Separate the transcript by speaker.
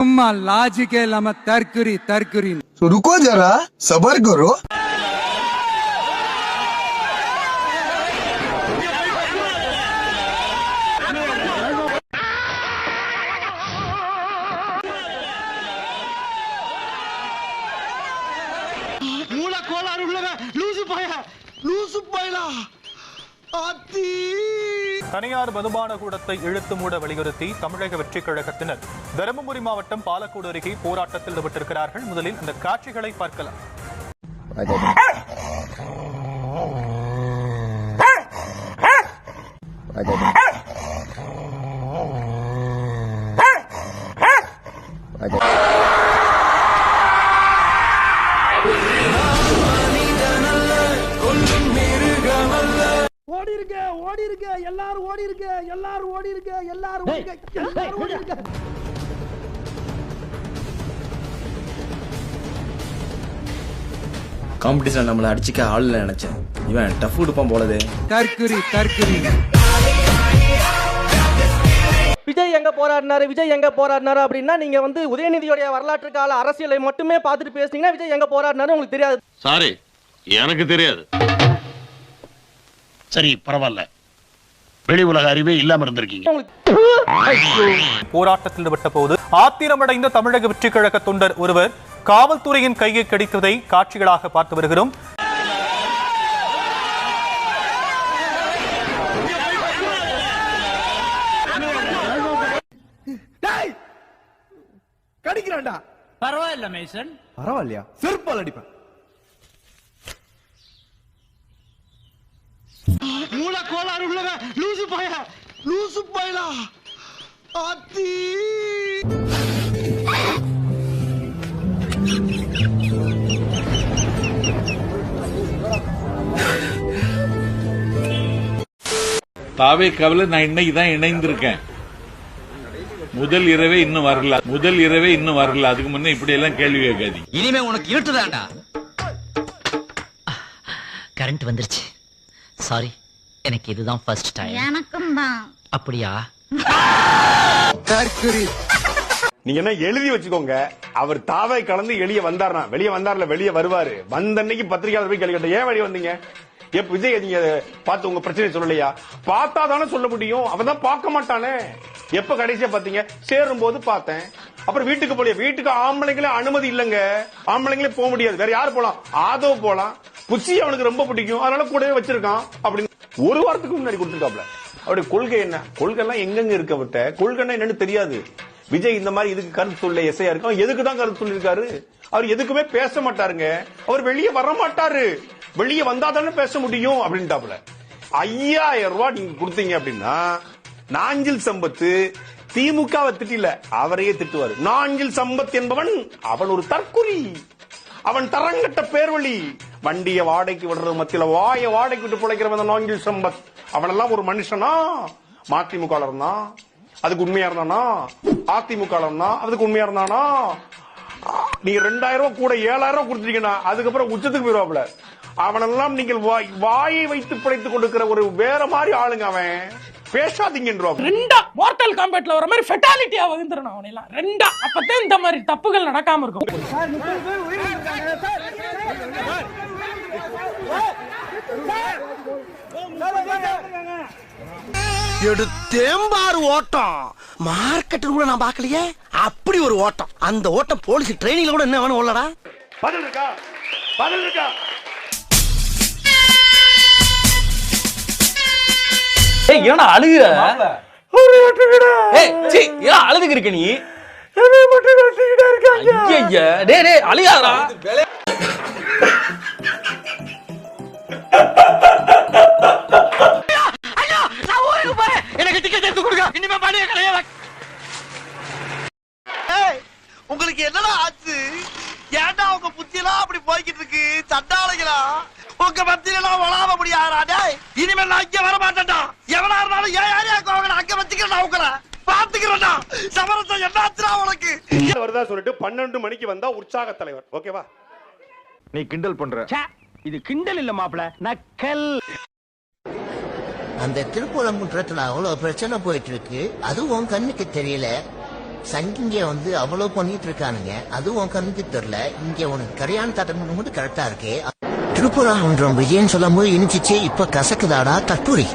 Speaker 1: Logic है lump तरकुरी तरकुरी
Speaker 2: तो रुको जरा सबर करो
Speaker 3: மூல கோளாறு உள்ளவன் லூசு பயலா ஆத்தி
Speaker 4: தனியார் மதுபான கூடத்தை இழுத்து மூட வலியுறுத்தி தமிழக வெற்றிக் கழகத்தினர் தருமபுரி மாவட்டம் பாலக்கோடு அருகே போராட்டத்தில் ஈடுபட்டிருக்கிறார்கள். முதலில் அந்த காட்சிகளை பார்க்கலாம்.
Speaker 3: ஓடி இருக்க எல்லாரும் ஓடி இருக்க எல்லாரும் ஓடி இருக்க எல்லாரும் ஓடி இருக்க
Speaker 5: காம்படிஷன் நம்மளை அடிச்சுக்க ஆள் நினைச்சேன். இவன் டஃப் கொடுப்பான் போலதே.
Speaker 1: तरकुरी तरकुरी
Speaker 6: விஜய் எங்க போராடினாரு அப்படின்னா நீங்க வந்து உதயநிதியோட வரலாற்று கால அரசியலை மட்டுமே பார்த்துட்டு பேசுனீங்கன்னா விஜய் எங்க போராடினாரு உங்களுக்கு தெரியாது.
Speaker 7: சாரி, எனக்கு தெரியாது.
Speaker 8: சரி, பரவாயில்ல. வெளி உலக அறிவே இல்லாம இருந்திருக்கீங்க.
Speaker 4: போராட்டத்தில் ஈடுபட்ட போது ஆத்திரமடைந்த தமிழக வெற்றிக் கழக தொண்டர் ஒருவர் காவல்துறையின் கையை கடித்ததை காட்சிகளாக பார்த்து வருகிறோம்.
Speaker 3: கடிக்கிறான்டா.
Speaker 9: பரவாயில்ல மேசன்,
Speaker 3: பரவாயில்லையா? செருப்பால் அடிப்பேன். மூல கோளாறு உள்ளவன் லூசு பயலா ஆத்தி
Speaker 7: தாவே கவலை நான் இன்னைக்கு தான் இணைந்திருக்கேன். முதல் இரவே இன்னும் வரல. அதுக்கு முன்ன இப்படி எல்லாம் கேள்வி கேட்காதீங்க.
Speaker 9: இனிமே உனக்கு இருட்டுதான்டா. கரண்ட் வந்துருச்சு. சாரி, எனக்கு இதுதான் ஃபர்ஸ்ட் டைம்.
Speaker 10: எனக்கும் தான்.
Speaker 9: அப்படியா?
Speaker 1: तरकुरी
Speaker 11: நீங்க என்ன எழுதி வச்சுக்கோங்க. அவர் தாவை கலந்து வெளியே வந்தார்ல வெளியே வருவாரு. வந்த அன்னைக்கு பத்திரிகையாளர் போய் கேள்வி கேட்ட, ஏன் வெளியே வந்தீங்க? எப்ப விஜய் நீங்க பார்த்து உங்க பிரச்சனை சொல்லலையா? பார்த்தா தானே சொல்ல முடியும். அவன் தான் பார்க்க மாட்டானே. எப்ப கடைசியா பாத்தீங்க? சேரும் போது பார்த்தேன். அப்புறம் வீட்டுக்கு போலியா? வீட்டுக்கு ஆம்பளைங்களே அனுமதி இல்லங்க. ஆம்பளைங்களே போக முடியாது. வேற யாரு போலாம்? ஆதோ போலாம். புசி அவனுக்கு ரொம்ப பிடிக்கும், அதனால கூடவே வச்சிருக்கான் அப்படின்னு ஒரு வாரத்துக்கு முன்னாடி கொடுத்துருக்காப்ல. அவருடைய கொள்கை என்ன? கொள்கை எல்லாம் எங்கெங்க இருக்க விட்ட கொள்கைன்னா என்னன்னு தெரியாது. விஜய் இந்த மாதிரி இதுக்கு கருத்து சொல்ல எஸ்ஐயா இருக்கும். எதுக்கு தான் கருத்து சொல்லிருக்காரு? அவர் எதுக்குமே பேச மாட்டாருங்க. அவர் வெளியே வர மாட்டாரு. வெளியே வந்தா தானே பேச முடியும் அப்படின்ட்டாப்ல. 5000 ரூபாய் நீங்க கொடுத்தீங்க அப்படின்னா நாஞ்சில் சம்பத்து திமுகவை திட்டில அவரையே திட்டுவாரு. நாஞ்சில் சம்பத் என்பவன் அவன் ஒரு தற்குறி, அவன் தரங்கட்ட பேர்வழி. வண்டிய வாடகைக்கு விடுறது மத்தியில வாடகைக்கு விட்டு பிழைக்கிறவன் நாஞ்சில் சம்பத். அவனெல்லாம் ஒரு மனுஷனா? மதிமுக இருந்தான், அதுக்கு உண்மையா இருந்தானா? அதிமுக இருந்தான், அதுக்கு உண்மையா இருந்தானா? நீங்க 2000 ரூபாய் கூட 7000 ரூபாய் கொடுத்துட்டீங்கன்னா அதுக்கப்புறம் உச்சத்துக்கு போயிருவாப்ல. அவனெல்லாம் நீங்கள் வாயை வைத்து பிழைத்துக் கொண்டிருக்கிற ஒரு வேற மாதிரி ஆளுங்க. அவன் பேசாதீங்கன்றோம்.
Speaker 9: ரெண்டா மார்டல் காம்பேட்ல வர மாதிரி ஃபெட்டாலிட்டியா வந்துறணும் அவனை எல்லாம். ரெண்டா அப்பதான் இந்த மாதிரி தப்புகள் நடக்காம இருக்கும்.
Speaker 3: எடுத்தேம்பாரு ஓட்டம். மார்க்கெட்டில் கூட நான் பார்க்கலையே. அப்படி ஒரு ஓட்டம். அந்த ஓட்டம் போலீஸ் ட்ரைனிங்ல கூட என்ன வேணும் ஓடலடா.
Speaker 11: பதில் இருக்கா?
Speaker 6: ஏய் ஏன்னா அழுகுற? ஏய் சீ ஏன் அழுதுக்கு இருக்க நீ? ஐயா டேய் அழுகாதடா.
Speaker 3: ஐயோ நான் ஊருக்கு போறேன். எனக்கு டிக்கெட் எடுத்து கொடுங்க. இனிமே பாடிய கலைய. ஏய் உங்களுக்கு என்னடா ஆச்சு? ஏன்டா உங்க புத்தியெல்லாம் அப்படி போய்கிட்டு இருக்கு? சண்டாளைகளா உங்க பத்தியெல்லாம் வளாவ முடியாதா? டேய் இனிமே நான் இங்க வர மாட்டேன்டா. எவனா இருந்தாலும் ஏன் யாரையாக்கு அவங்க அங்க வச்சுக்கிறேன். உங்களை பாத்துக்கிறேன்டா. சமரசம் என்னாச்சுடா உனக்கு?
Speaker 11: வருதா சொல்லிட்டு 12 மணிக்கு வந்தா உற்சாக தலைவர். ஓகேவா?
Speaker 8: நீ கிண்டல் பண்ற.
Speaker 9: இது கிண்டல் இல்ல மாப்ள, நக்கல்.
Speaker 10: அந்த திருப்பூலம் குன்றத்துல அவ்வளவு பிரச்சனை போயிட்டு இருக்கு. அது உன் கண்ணுக்கு தெரியல.
Speaker 3: சங்கிங்க வந்து அவ்வளவு பண்ணிட்டு இருக்கானுங்க, அதுவும் கண்ணுக்கு தெரியல. இங்க உனக்கு கல்யாண தட்டம் மட்டும் கரெக்டா இருக்கே. திருப்புரான்றம் விஜயன் சொல்லும் போது இனிச்சிச்சு, இப்ப கசக்குதாடா தற்கூரி.